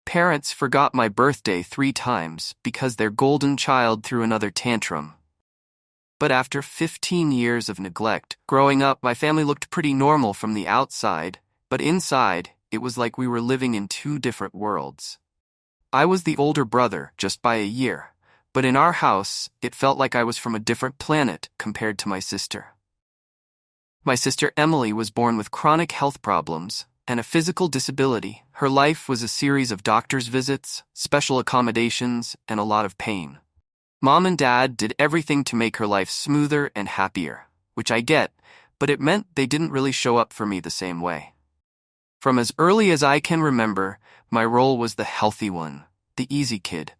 Parents forgot my birthday 3 times because their golden child threw another tantrum. But after 15 years of neglect, growing up, my family looked pretty normal from the outside, but inside, it was like we were living in 2 different worlds. I was the older brother, just by a year, but in our house, it felt like I was from a different planet compared to my sister. My sister Emily was born with chronic health problems and a physical disability. Her life was a series of doctor's visits, special accommodations, and a lot of pain. Mom and Dad did everything to make her life smoother and happier, which I get, but it meant they didn't really show up for me the same way. From as early as I can remember, my role was the healthy one, the easy kid,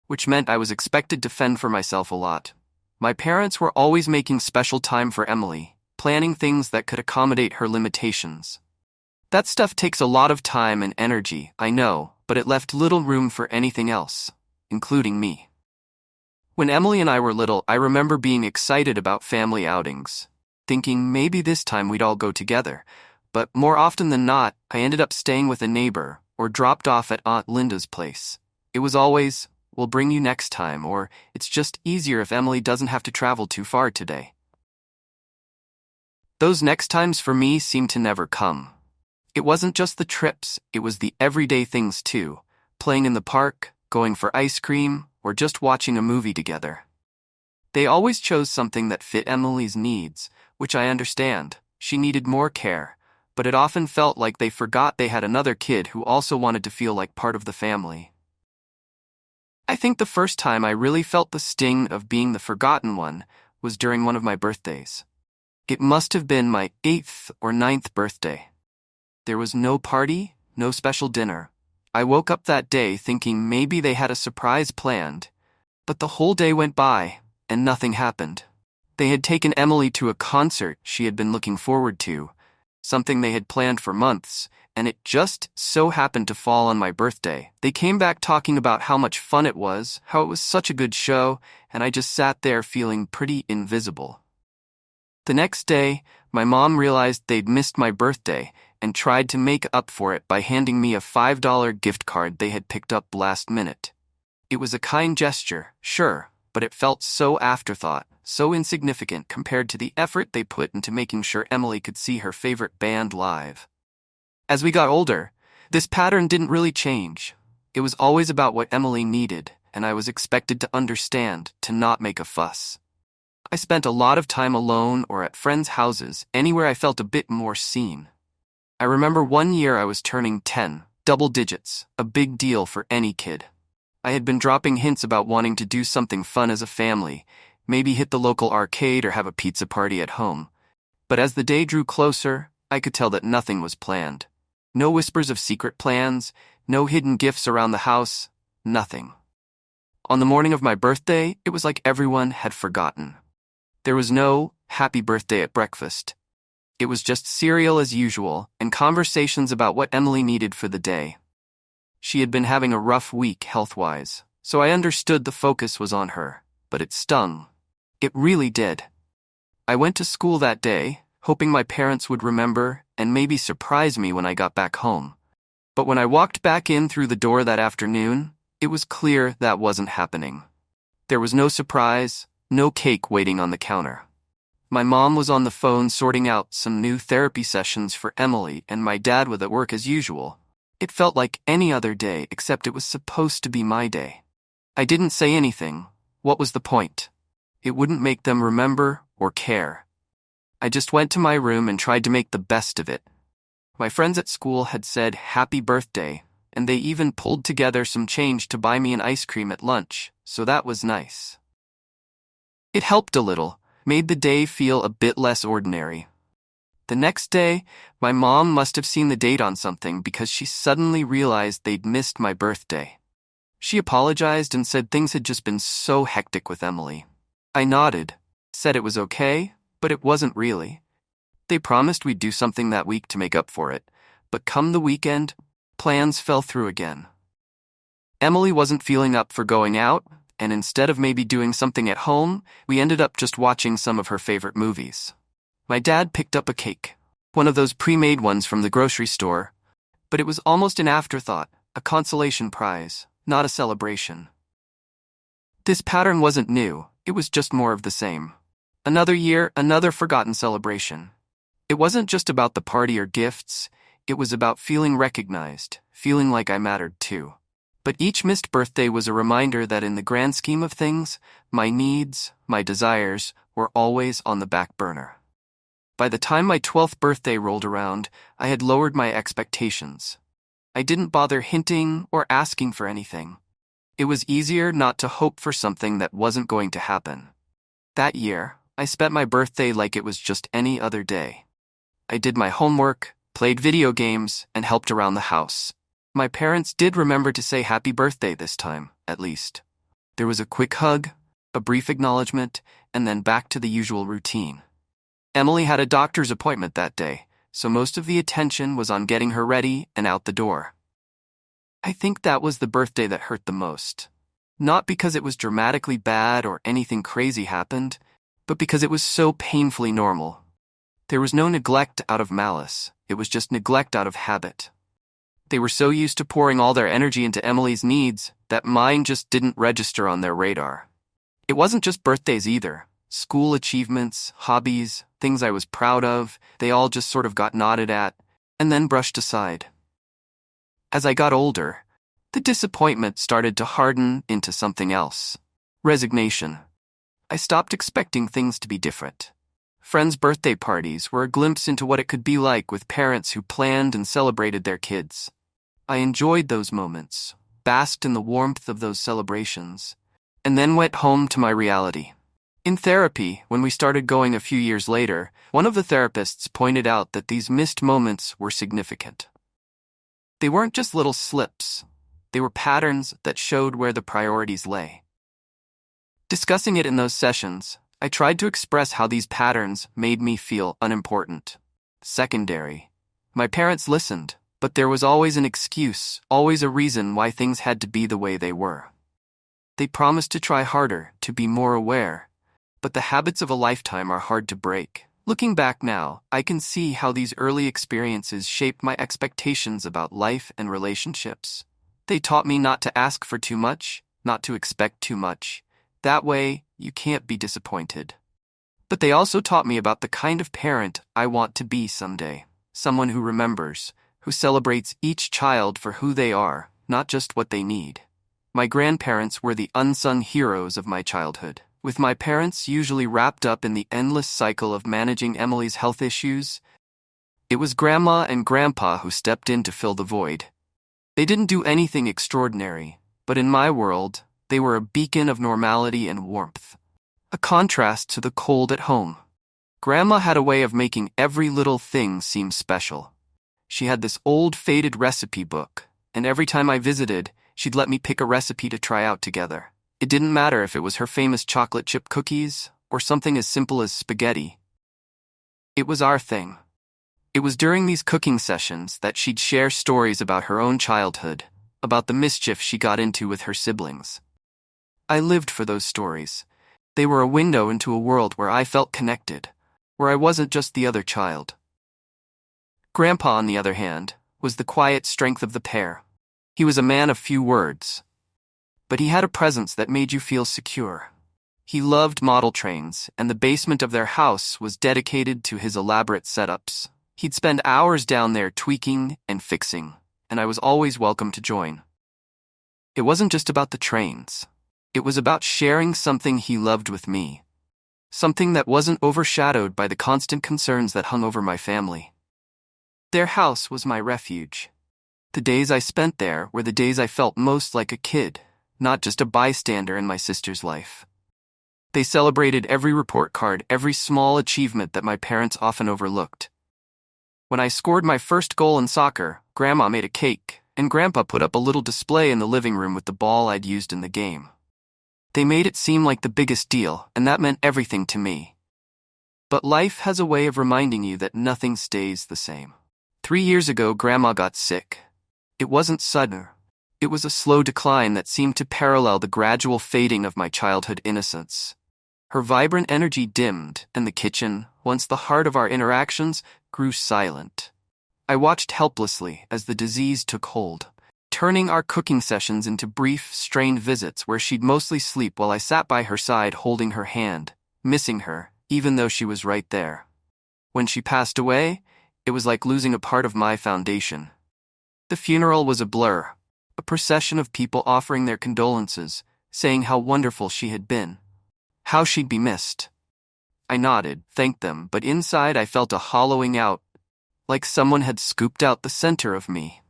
which meant I was expected to fend for myself a lot. My parents were always making special time for Emily, planning things that could accommodate her limitations. That stuff takes a lot of time and energy, I know, but it left little room for anything else, including me. When Emily and I were little, I remember being excited about family outings, thinking maybe this time we'd all go together, but more often than not, I ended up staying with a neighbor or dropped off at Aunt Linda's place. It was always, "We'll bring you next time," or "It's just easier if Emily doesn't have to travel too far today." Those next times for me seemed to never come. It wasn't just the trips, it was the everyday things too, playing in the park, going for ice cream, or just watching a movie together. They always chose something that fit Emily's needs, which I understand. She needed more care, but it often felt like they forgot they had another kid who also wanted to feel like part of the family. I think the first time I really felt the sting of being the forgotten one was during one of my birthdays. It must have been my 8th or 9th birthday. There was no party, no special dinner. I woke up that day thinking maybe they had a surprise planned, but the whole day went by and nothing happened. They had taken Emily to a concert she had been looking forward to, something they had planned for months, and it just so happened to fall on my birthday. They came back talking about how much fun it was, how it was such a good show, and I just sat there feeling pretty invisible. The next day, my mom realized they'd missed my birthday and tried to make up for it by handing me a $5 gift card they had picked up last minute. It was a kind gesture, sure, but it felt so afterthought, so insignificant compared to the effort they put into making sure Emily could see her favorite band live. As we got older, this pattern didn't really change. It was always about what Emily needed, and I was expected to understand, to not make a fuss. I spent a lot of time alone or at friends' houses, anywhere I felt a bit more seen. I remember one year I was turning 10, double digits, a big deal for any kid. I had been dropping hints about wanting to do something fun as a family, maybe hit the local arcade or have a pizza party at home. But as the day drew closer, I could tell that nothing was planned. No whispers of secret plans, no hidden gifts around the house, nothing. On the morning of my birthday, it was like everyone had forgotten. There was no happy birthday at breakfast. It was just cereal as usual and conversations about what Emily needed for the day. She had been having a rough week health-wise, so I understood the focus was on her, but it stung. It really did. I went to school that day, hoping my parents would remember and maybe surprise me when I got back home. But when I walked back in through the door that afternoon, it was clear that wasn't happening. There was no surprise, no cake waiting on the counter. My mom was on the phone sorting out some new therapy sessions for Emily, and my dad was at work as usual. It felt like any other day, except it was supposed to be my day. I didn't say anything. What was the point? It wouldn't make them remember or care. I just went to my room and tried to make the best of it. My friends at school had said happy birthday, and they even pulled together some change to buy me an ice cream at lunch, so that was nice. It helped a little, made the day feel a bit less ordinary. The next day, my mom must have seen the date on something because she suddenly realized they'd missed my birthday. She apologized and said things had just been so hectic with Emily. I nodded, said it was okay, but it wasn't really. They promised we'd do something that week to make up for it, but come the weekend, plans fell through again. Emily wasn't feeling up for going out, and instead of maybe doing something at home, we ended up just watching some of her favorite movies. My dad picked up a cake, one of those pre-made ones from the grocery store, but it was almost an afterthought, a consolation prize, not a celebration. This pattern wasn't new, it was just more of the same. Another year, another forgotten celebration. It wasn't just about the party or gifts, it was about feeling recognized, feeling like I mattered too. But each missed birthday was a reminder that in the grand scheme of things, my needs, my desires, were always on the back burner. By the time my 12th birthday rolled around, I had lowered my expectations. I didn't bother hinting or asking for anything. It was easier not to hope for something that wasn't going to happen. That year, I spent my birthday like it was just any other day. I did my homework, played video games, and helped around the house. My parents did remember to say happy birthday this time, at least. There was a quick hug, a brief acknowledgement, and then back to the usual routine. Emily had a doctor's appointment that day, so most of the attention was on getting her ready and out the door. I think that was the birthday that hurt the most. Not because it was dramatically bad or anything crazy happened, but because it was so painfully normal. There was no neglect out of malice, it was just neglect out of habit. They were so used to pouring all their energy into Emily's needs that mine just didn't register on their radar. It wasn't just birthdays either. School achievements, hobbies, things I was proud of, they all just sort of got nodded at and then brushed aside. As I got older, the disappointment started to harden into something else. Resignation. I stopped expecting things to be different. Friends' birthday parties were a glimpse into what it could be like with parents who planned and celebrated their kids. I enjoyed those moments, basked in the warmth of those celebrations, and then went home to my reality. In therapy, when we started going a few years later, one of the therapists pointed out that these missed moments were significant. They weren't just little slips. They were patterns that showed where the priorities lay. Discussing it in those sessions, I tried to express how these patterns made me feel unimportant, secondary. My parents listened, but there was always an excuse, always a reason why things had to be the way they were. They promised to try harder, to be more aware, but the habits of a lifetime are hard to break. Looking back now, I can see how these early experiences shaped my expectations about life and relationships. They taught me not to ask for too much, not to expect too much. That way, you can't be disappointed. But they also taught me about the kind of parent I want to be someday. Someone who remembers, who celebrates each child for who they are, not just what they need. My grandparents were the unsung heroes of my childhood. With my parents usually wrapped up in the endless cycle of managing Emily's health issues, it was Grandma and Grandpa who stepped in to fill the void. They didn't do anything extraordinary, but in my world, they were a beacon of normality and warmth. A contrast to the cold at home. Grandma had a way of making every little thing seem special. She had this old faded recipe book, and every time I visited, she'd let me pick a recipe to try out together. It didn't matter if it was her famous chocolate chip cookies or something as simple as spaghetti. It was our thing. It was during these cooking sessions that she'd share stories about her own childhood, about the mischief she got into with her siblings. I lived for those stories. They were a window into a world where I felt connected, where I wasn't just the other child. Grandpa, on the other hand, was the quiet strength of the pair. He was a man of few words, but he had a presence that made you feel secure. He loved model trains, and the basement of their house was dedicated to his elaborate setups. He'd spend hours down there tweaking and fixing, and I was always welcome to join. It wasn't just about the trains. It was about sharing something he loved with me. Something that wasn't overshadowed by the constant concerns that hung over my family. Their house was my refuge. The days I spent there were the days I felt most like a kid, not just a bystander in my sister's life. They celebrated every report card, every small achievement that my parents often overlooked. When I scored my first goal in soccer, Grandma made a cake, and Grandpa put up a little display in the living room with the ball I'd used in the game. They made it seem like the biggest deal, and that meant everything to me. But life has a way of reminding you that nothing stays the same. 3 years ago, Grandma got sick. It wasn't sudden. It was a slow decline that seemed to parallel the gradual fading of my childhood innocence. Her vibrant energy dimmed, and the kitchen, once the heart of our interactions, grew silent. I watched helplessly as the disease took hold, turning our cooking sessions into brief, strained visits where she'd mostly sleep while I sat by her side holding her hand, missing her, even though she was right there. When she passed away, it was like losing a part of my foundation. The funeral was a blur, a procession of people offering their condolences, saying how wonderful she had been, how she'd be missed. I nodded, thanked them, but inside I felt a hollowing out, like someone had scooped out the center of me.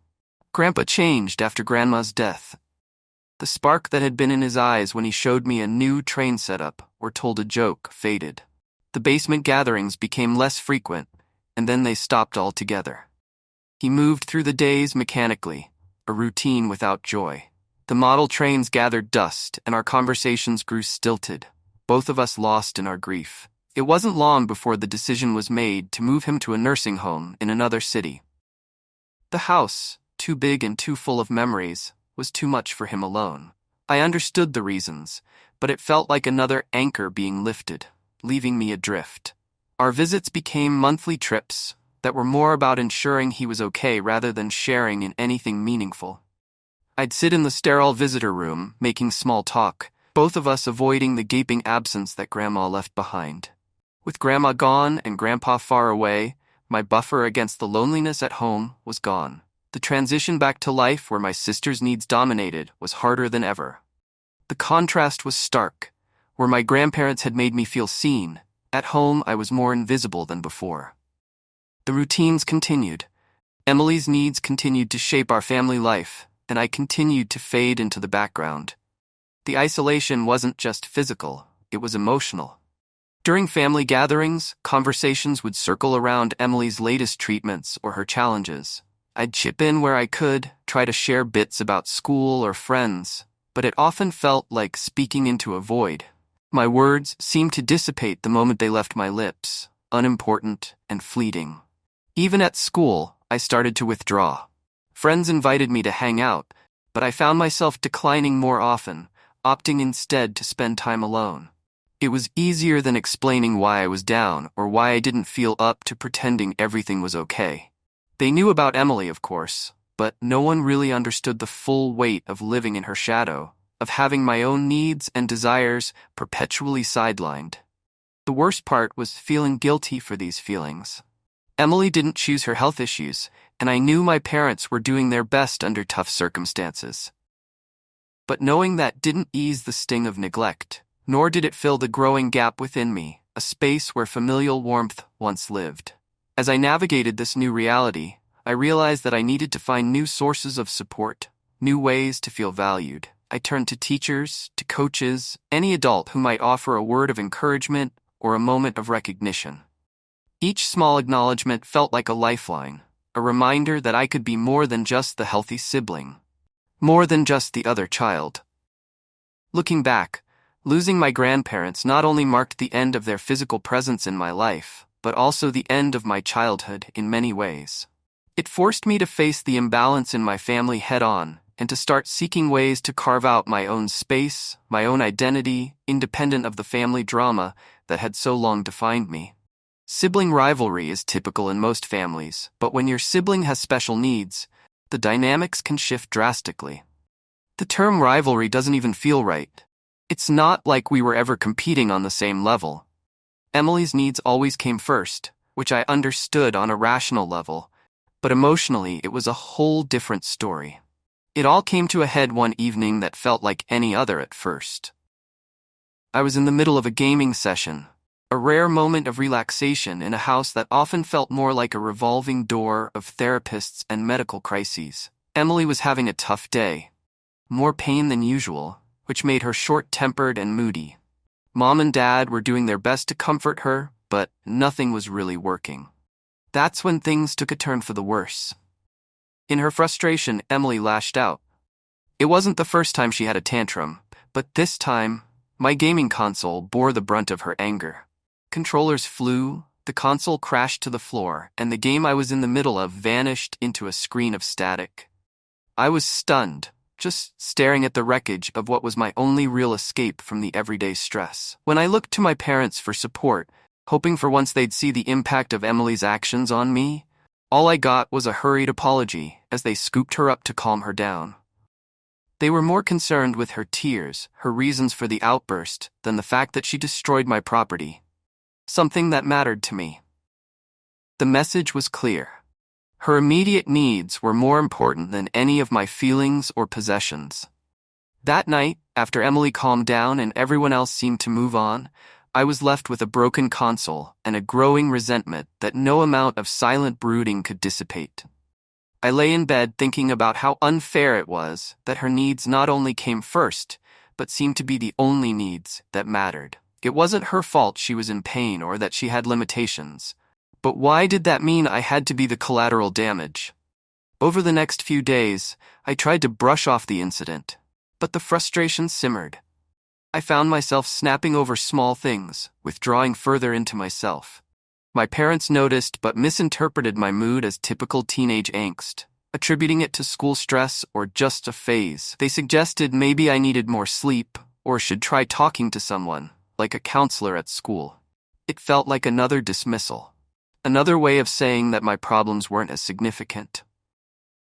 Grandpa changed after Grandma's death. The spark that had been in his eyes when he showed me a new train setup or told a joke faded. The basement gatherings became less frequent, and then they stopped altogether. He moved through the days mechanically, a routine without joy. The model trains gathered dust, and our conversations grew stilted, both of us lost in our grief. It wasn't long before the decision was made to move him to a nursing home in another city. The house, too big and too full of memories, was too much for him alone. I understood the reasons, but it felt like another anchor being lifted, leaving me adrift. Our visits became monthly trips that were more about ensuring he was okay rather than sharing in anything meaningful. I'd sit in the sterile visitor room, making small talk, both of us avoiding the gaping absence that Grandma left behind. With Grandma gone and Grandpa far away, my buffer against the loneliness at home was gone. The transition back to life where my sister's needs dominated was harder than ever. The contrast was stark. Where my grandparents had made me feel seen, at home I was more invisible than before. The routines continued. Emily's needs continued to shape our family life, and I continued to fade into the background. The isolation wasn't just physical, it was emotional. During family gatherings, conversations would circle around Emily's latest treatments or her challenges. I'd chip in where I could, try to share bits about school or friends, but it often felt like speaking into a void. My words seemed to dissipate the moment they left my lips, unimportant and fleeting. Even at school, I started to withdraw. Friends invited me to hang out, but I found myself declining more often, opting instead to spend time alone. It was easier than explaining why I was down or why I didn't feel up to pretending everything was okay. They knew about Emily, of course, but no one really understood the full weight of living in her shadow, of having my own needs and desires perpetually sidelined. The worst part was feeling guilty for these feelings. Emily didn't choose her health issues, and I knew my parents were doing their best under tough circumstances. But knowing that didn't ease the sting of neglect, nor did it fill the growing gap within me, a space where familial warmth once lived. As I navigated this new reality, I realized that I needed to find new sources of support, new ways to feel valued. I turned to teachers, to coaches, any adult who might offer a word of encouragement or a moment of recognition. Each small acknowledgement felt like a lifeline, a reminder that I could be more than just the healthy sibling, more than just the other child. Looking back, losing my grandparents not only marked the end of their physical presence in my life, but also the end of my childhood in many ways. It forced me to face the imbalance in my family head-on and to start seeking ways to carve out my own space, my own identity, independent of the family drama that had so long defined me. Sibling rivalry is typical in most families, but when your sibling has special needs, the dynamics can shift drastically. The term rivalry doesn't even feel right. It's not like we were ever competing on the same level. Emily's needs always came first, which I understood on a rational level, but emotionally it was a whole different story. It all came to a head one evening that felt like any other at first. I was in the middle of a gaming session, a rare moment of relaxation in a house that often felt more like a revolving door of therapists and medical crises. Emily was having a tough day, more pain than usual, which made her short-tempered and moody. Mom and Dad were doing their best to comfort her, but nothing was really working. That's when things took a turn for the worse. In her frustration, Emily lashed out. It wasn't the first time she had a tantrum, but this time, my gaming console bore the brunt of her anger. Controllers flew, the console crashed to the floor, and the game I was in the middle of vanished into a screen of static. I was stunned, just staring at the wreckage of what was my only real escape from the everyday stress. When I looked to my parents for support, hoping for once they'd see the impact of Emily's actions on me, all I got was a hurried apology as they scooped her up to calm her down. They were more concerned with her tears, her reasons for the outburst, than the fact that she destroyed my property. Something that mattered to me. The message was clear. Her immediate needs were more important than any of my feelings or possessions. That night, after Emily calmed down and everyone else seemed to move on, I was left with a broken console and a growing resentment that no amount of silent brooding could dissipate. I lay in bed thinking about how unfair it was that her needs not only came first, but seemed to be the only needs that mattered. It wasn't her fault she was in pain or that she had limitations. But why did that mean I had to be the collateral damage? Over the next few days, I tried to brush off the incident, but the frustration simmered. I found myself snapping over small things, withdrawing further into myself. My parents noticed but misinterpreted my mood as typical teenage angst, attributing it to school stress or just a phase. They suggested maybe I needed more sleep or should try talking to someone, like a counselor at school. It felt like another dismissal, another way of saying that my problems weren't as significant.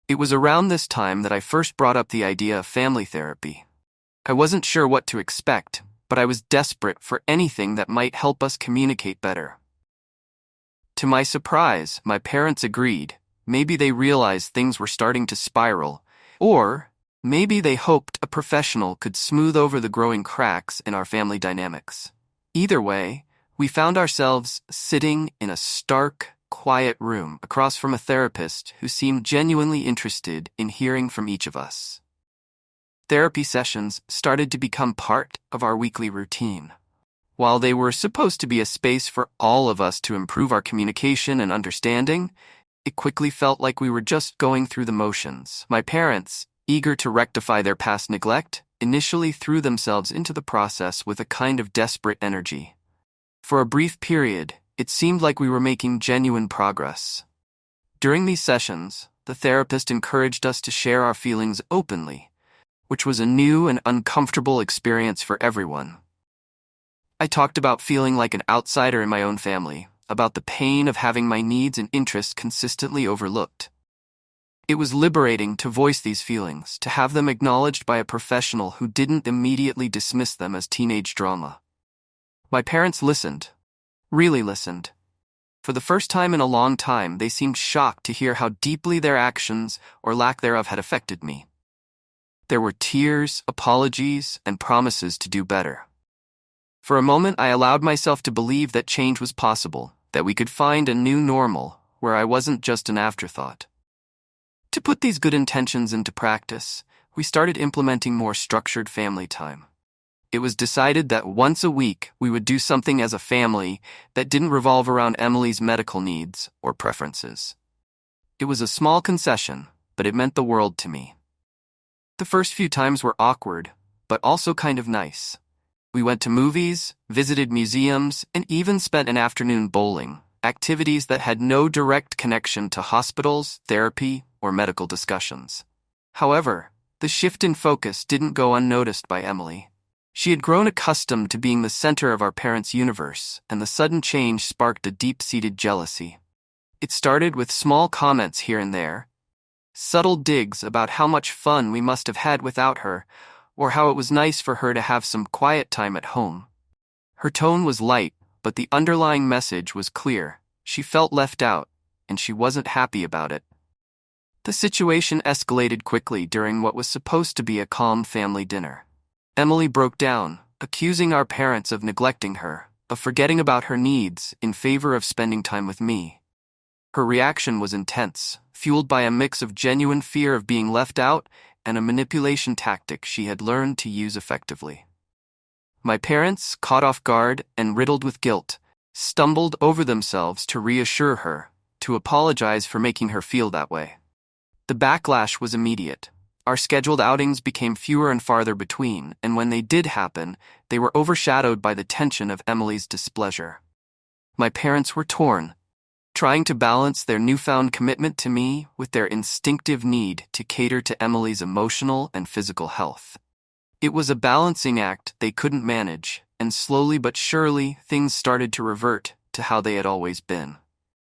It was around this time that I first brought up the idea of family therapy. I wasn't sure what to expect, but I was desperate for anything that might help us communicate better. To my surprise, my parents agreed. Maybe they realized things were starting to spiral, or maybe they hoped a professional could smooth over the growing cracks in our family dynamics. Either way, we found ourselves sitting in a stark, quiet room across from a therapist who seemed genuinely interested in hearing from each of us. Therapy sessions started to become part of our weekly routine. While they were supposed to be a space for all of us to improve our communication and understanding, it quickly felt like we were just going through the motions. My parents, eager to rectify their past neglect, initially threw themselves into the process with a kind of desperate energy. For a brief period, it seemed like we were making genuine progress. During these sessions, the therapist encouraged us to share our feelings openly, which was a new and uncomfortable experience for everyone. I talked about feeling like an outsider in my own family, about the pain of having my needs and interests consistently overlooked. It was liberating to voice these feelings, to have them acknowledged by a professional who didn't immediately dismiss them as teenage drama. My parents listened, really listened. For the first time in a long time, they seemed shocked to hear how deeply their actions or lack thereof had affected me. There were tears, apologies, and promises to do better. For a moment, I allowed myself to believe that change was possible, that we could find a new normal where I wasn't just an afterthought. To put these good intentions into practice, we started implementing more structured family time. It was decided that once a week we would do something as a family that didn't revolve around Emily's medical needs or preferences. It was a small concession, but it meant the world to me. The first few times were awkward, but also kind of nice. We went to movies, visited museums, and even spent an afternoon bowling, activities that had no direct connection to hospitals, therapy, or medical discussions. However, the shift in focus didn't go unnoticed by Emily. She had grown accustomed to being the center of our parents' universe, and the sudden change sparked a deep-seated jealousy. It started with small comments here and there, subtle digs about how much fun we must have had without her, or how it was nice for her to have some quiet time at home. Her tone was light, but the underlying message was clear. She felt left out, and she wasn't happy about it. The situation escalated quickly during what was supposed to be a calm family dinner. Emily broke down, accusing our parents of neglecting her, of forgetting about her needs in favor of spending time with me. Her reaction was intense, fueled by a mix of genuine fear of being left out and a manipulation tactic she had learned to use effectively. My parents, caught off guard and riddled with guilt, stumbled over themselves to reassure her, to apologize for making her feel that way. The backlash was immediate. Our scheduled outings became fewer and farther between, and when they did happen, they were overshadowed by the tension of Emily's displeasure. My parents were torn, trying to balance their newfound commitment to me with their instinctive need to cater to Emily's emotional and physical health. It was a balancing act they couldn't manage, and slowly but surely things started to revert to how they had always been.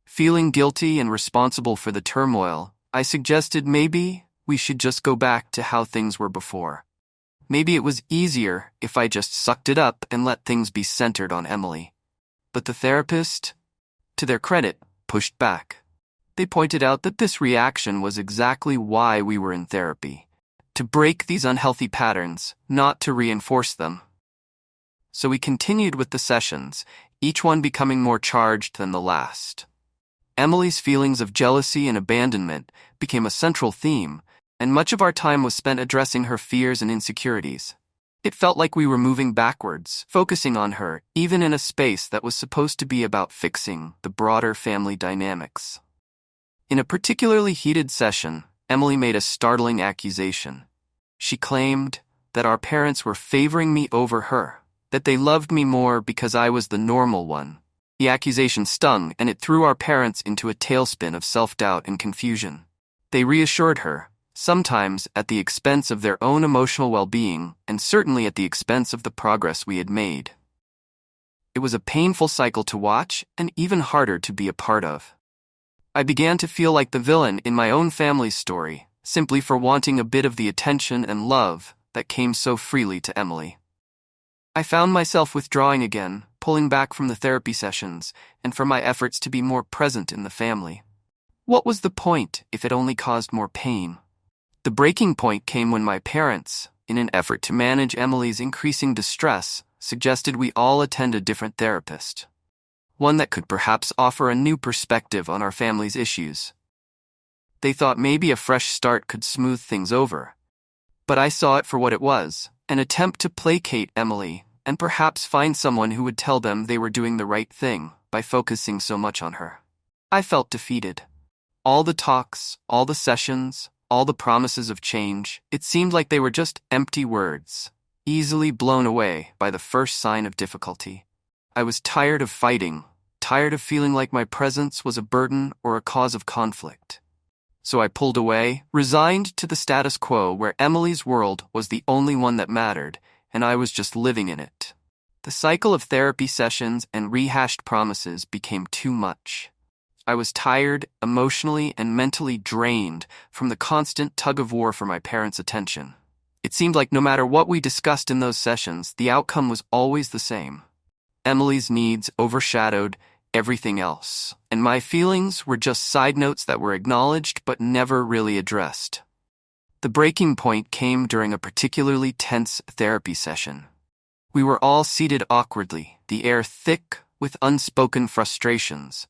Feeling guilty and responsible for the turmoil, I suggested maybe we should just go back to how things were before. Maybe it was easier if I just sucked it up and let things be centered on Emily. But the therapist, to their credit, pushed back. They pointed out that this reaction was exactly why we were in therapy, to break these unhealthy patterns, not to reinforce them. So we continued with the sessions, each one becoming more charged than the last. Emily's feelings of jealousy and abandonment became a central theme, and much of our time was spent addressing her fears and insecurities. It felt like we were moving backwards, focusing on her, even in a space that was supposed to be about fixing the broader family dynamics. In a particularly heated session, Emily made a startling accusation. She claimed that our parents were favoring me over her, that they loved me more because I was the normal one. The accusation stung, and it threw our parents into a tailspin of self-doubt and confusion. They reassured her, sometimes at the expense of their own emotional well-being, and certainly at the expense of the progress we had made. It was a painful cycle to watch, and even harder to be a part of. I began to feel like the villain in my own family's story, simply for wanting a bit of the attention and love that came so freely to Emily. I found myself withdrawing again, pulling back from the therapy sessions, and from my efforts to be more present in the family. What was the point if it only caused more pain? The breaking point came when my parents, in an effort to manage Emily's increasing distress, suggested we all attend a different therapist. One that could perhaps offer a new perspective on our family's issues. They thought maybe a fresh start could smooth things over. But I saw it for what it was, an attempt to placate Emily, and perhaps find someone who would tell them they were doing the right thing by focusing so much on her. I felt defeated. All the talks, all the sessions, all the promises of change, it seemed like they were just empty words, easily blown away by the first sign of difficulty. I was tired of fighting, tired of feeling like my presence was a burden or a cause of conflict. So I pulled away, resigned to the status quo where Emily's world was the only one that mattered, and I was just living in it. The cycle of therapy sessions and rehashed promises became too much. I was tired, emotionally and mentally drained from the constant tug-of-war for my parents' attention. It seemed like no matter what we discussed in those sessions, the outcome was always the same. Emily's needs overshadowed everything else, and my feelings were just side notes that were acknowledged but never really addressed. The breaking point came during a particularly tense therapy session. We were all seated awkwardly, the air thick with unspoken frustrations.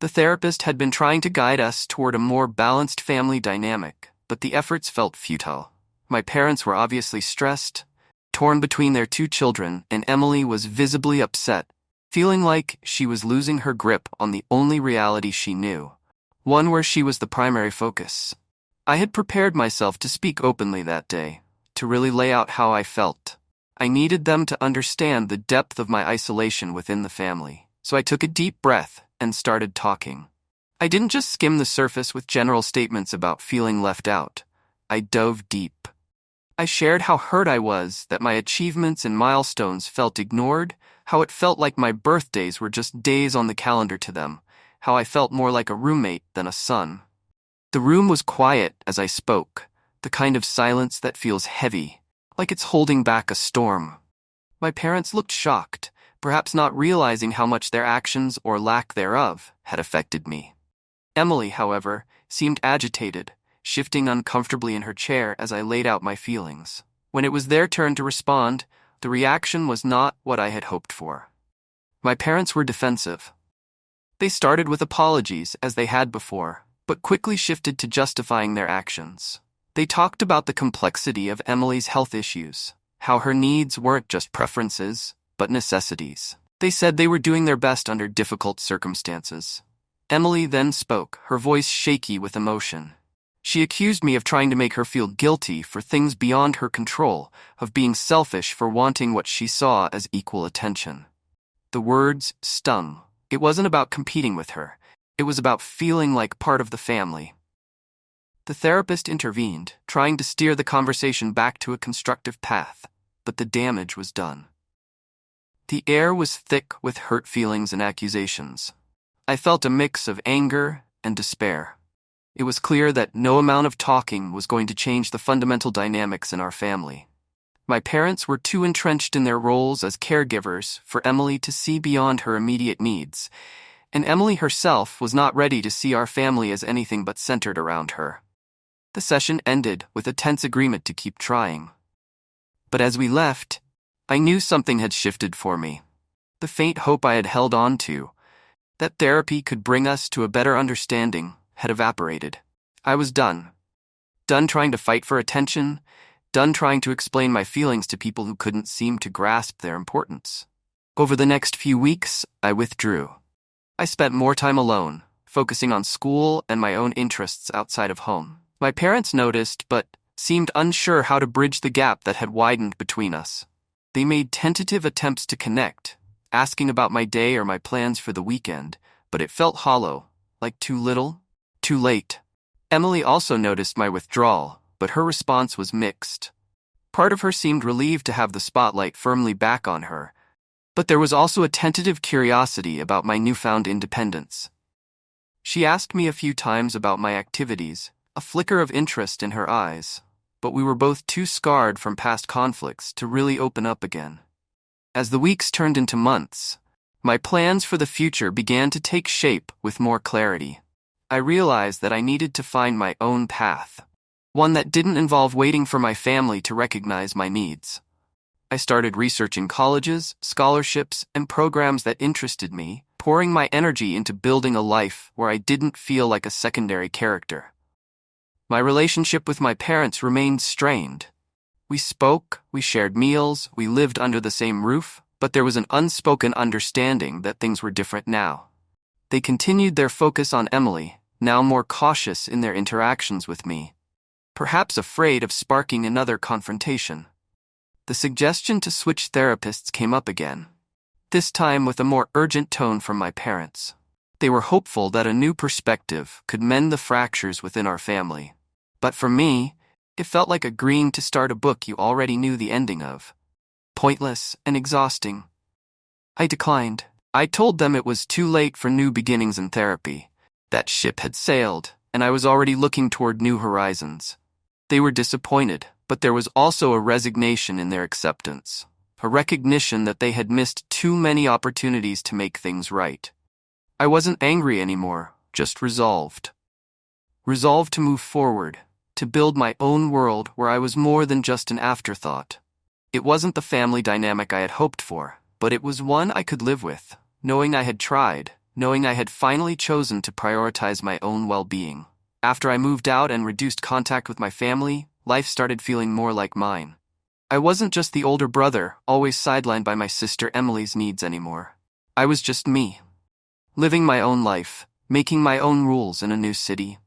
The therapist had been trying to guide us toward a more balanced family dynamic, but the efforts felt futile. My parents were obviously stressed, torn between their two children, and Emily was visibly upset, feeling like she was losing her grip on the only reality she knew, one where she was the primary focus. I had prepared myself to speak openly that day, to really lay out how I felt. I needed them to understand the depth of my isolation within the family, so I took a deep breath and started talking. I didn't just skim the surface with general statements about feeling left out. I dove deep. I shared how hurt I was that my achievements and milestones felt ignored, how it felt like my birthdays were just days on the calendar to them, how I felt more like a roommate than a son. The room was quiet as I spoke, the kind of silence that feels heavy, like it's holding back a storm. My parents looked shocked, perhaps not realizing how much their actions or lack thereof had affected me. Emily, however, seemed agitated, shifting uncomfortably in her chair as I laid out my feelings. When it was their turn to respond, the reaction was not what I had hoped for. My parents were defensive. They started with apologies, as they had before, but quickly shifted to justifying their actions. They talked about the complexity of Emily's health issues, how her needs weren't just preferences, but necessities. They said they were doing their best under difficult circumstances. Emily then spoke, her voice shaky with emotion. She accused me of trying to make her feel guilty for things beyond her control, of being selfish for wanting what she saw as equal attention. The words stung. It wasn't about competing with her. It was about feeling like part of the family. The therapist intervened, trying to steer the conversation back to a constructive path, but the damage was done. The air was thick with hurt feelings and accusations. I felt a mix of anger and despair. It was clear that no amount of talking was going to change the fundamental dynamics in our family. My parents were too entrenched in their roles as caregivers for Emily to see beyond her immediate needs, and Emily herself was not ready to see our family as anything but centered around her. The session ended with a tense agreement to keep trying. But as we left, I knew something had shifted for me. The faint hope I had held on to, that therapy could bring us to a better understanding, had evaporated. I was done. Done trying to fight for attention, done trying to explain my feelings to people who couldn't seem to grasp their importance. Over the next few weeks, I withdrew. I spent more time alone, focusing on school and my own interests outside of home. My parents noticed, but seemed unsure how to bridge the gap that had widened between us. They made tentative attempts to connect, asking about my day or my plans for the weekend, but it felt hollow, like too little, too late. Emily also noticed my withdrawal, but her response was mixed. Part of her seemed relieved to have the spotlight firmly back on her, but there was also a tentative curiosity about my newfound independence. She asked me a few times about my activities, a flicker of interest in her eyes, but we were both too scarred from past conflicts to really open up again. As the weeks turned into months, my plans for the future began to take shape with more clarity. I realized that I needed to find my own path, one that didn't involve waiting for my family to recognize my needs. I started researching colleges, scholarships, and programs that interested me, pouring my energy into building a life where I didn't feel like a secondary character. My relationship with my parents remained strained. We spoke, we shared meals, we lived under the same roof, but there was an unspoken understanding that things were different now. They continued their focus on Emily, now more cautious in their interactions with me, perhaps afraid of sparking another confrontation. The suggestion to switch therapists came up again, this time with a more urgent tone from my parents. They were hopeful that a new perspective could mend the fractures within our family. But for me, it felt like agreeing to start a book you already knew the ending of. Pointless and exhausting. I declined. I told them it was too late for new beginnings in therapy. That ship had sailed, and I was already looking toward new horizons. They were disappointed, but there was also a resignation in their acceptance, a recognition that they had missed too many opportunities to make things right. I wasn't angry anymore, just resolved. Resolved to move forward, to build my own world where I was more than just an afterthought. It wasn't the family dynamic I had hoped for, but it was one I could live with, knowing I had tried, knowing I had finally chosen to prioritize my own well-being. After I moved out and reduced contact with my family, life started feeling more like mine. I wasn't just the older brother, always sidelined by my sister Emily's needs anymore. I was just me, living my own life, making my own rules in a new city.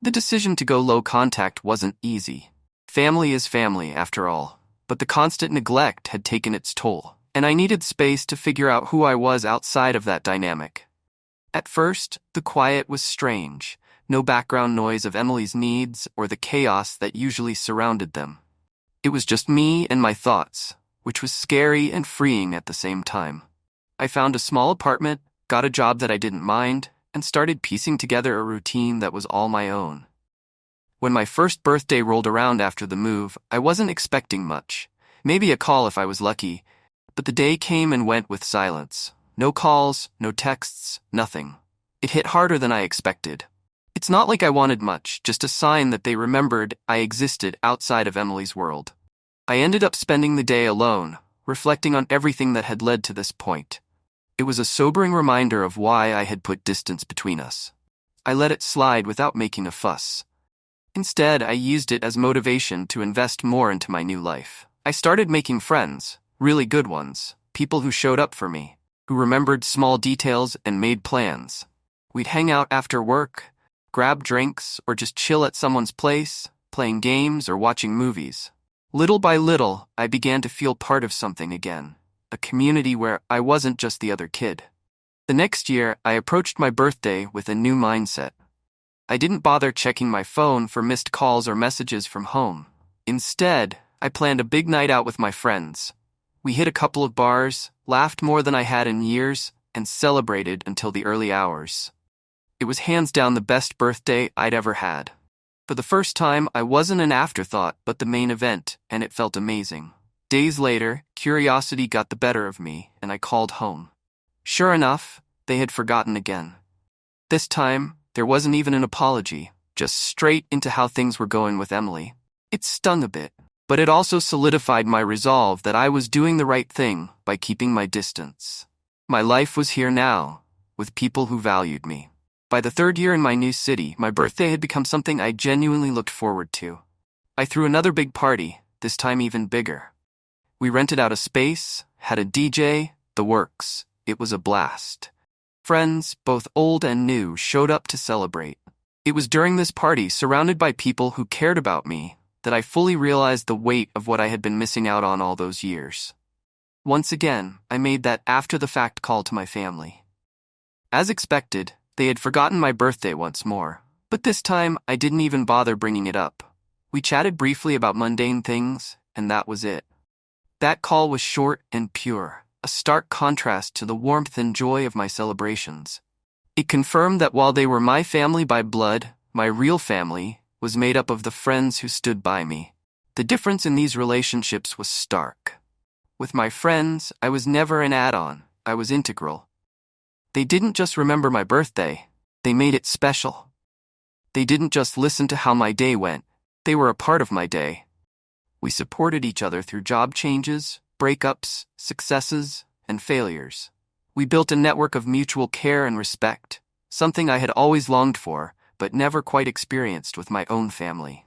The decision to go low contact wasn't easy. Family is family, after all, but the constant neglect had taken its toll, and I needed space to figure out who I was outside of that dynamic. At first, the quiet was strange. No background noise of Emily's needs or the chaos that usually surrounded them. It was just me and my thoughts, which was scary and freeing at the same time. I found a small apartment, got a job that I didn't mind, and started piecing together a routine that was all my own. When my first birthday rolled around after the move, I wasn't expecting much. Maybe a call if I was lucky, but the day came and went with silence. No calls, no texts, nothing. It hit harder than I expected. It's not like I wanted much, just a sign that they remembered I existed outside of Emily's world. I ended up spending the day alone, reflecting on everything that had led to this point. It was a sobering reminder of why I had put distance between us. I let it slide without making a fuss. Instead, I used it as motivation to invest more into my new life. I started making friends, really good ones, people who showed up for me, who remembered small details and made plans. We'd hang out after work, grab drinks, or just chill at someone's place, playing games or watching movies. Little by little, I began to feel part of something again, a community where I wasn't just the other kid. The next year, I approached my birthday with a new mindset. I didn't bother checking my phone for missed calls or messages from home. Instead, I planned a big night out with my friends. We hit a couple of bars, laughed more than I had in years, and celebrated until the early hours. It was hands down the best birthday I'd ever had. For the first time, I wasn't an afterthought but the main event, and it felt amazing. Days later, curiosity got the better of me, and I called home. Sure enough, they had forgotten again. This time, there wasn't even an apology, just straight into how things were going with Emily. It stung a bit, but it also solidified my resolve that I was doing the right thing by keeping my distance. My life was here now, with people who valued me. By the third year in my new city, my birthday had become something I genuinely looked forward to. I threw another big party, this time even bigger. We rented out a space, had a DJ, the works. It was a blast. Friends, both old and new, showed up to celebrate. It was during this party, surrounded by people who cared about me, that I fully realized the weight of what I had been missing out on all those years. Once again, I made that after-the-fact call to my family. As expected, they had forgotten my birthday once more, but this time I didn't even bother bringing it up. We chatted briefly about mundane things, and that was it. That call was short and pure, a stark contrast to the warmth and joy of my celebrations. It confirmed that while they were my family by blood, my real family was made up of the friends who stood by me. The difference in these relationships was stark. With my friends, I was never an add-on, I was integral. They didn't just remember my birthday, they made it special. They didn't just listen to how my day went, they were a part of my day. We supported each other through job changes, breakups, successes, and failures. We built a network of mutual care and respect, something I had always longed for, but never quite experienced with my own family.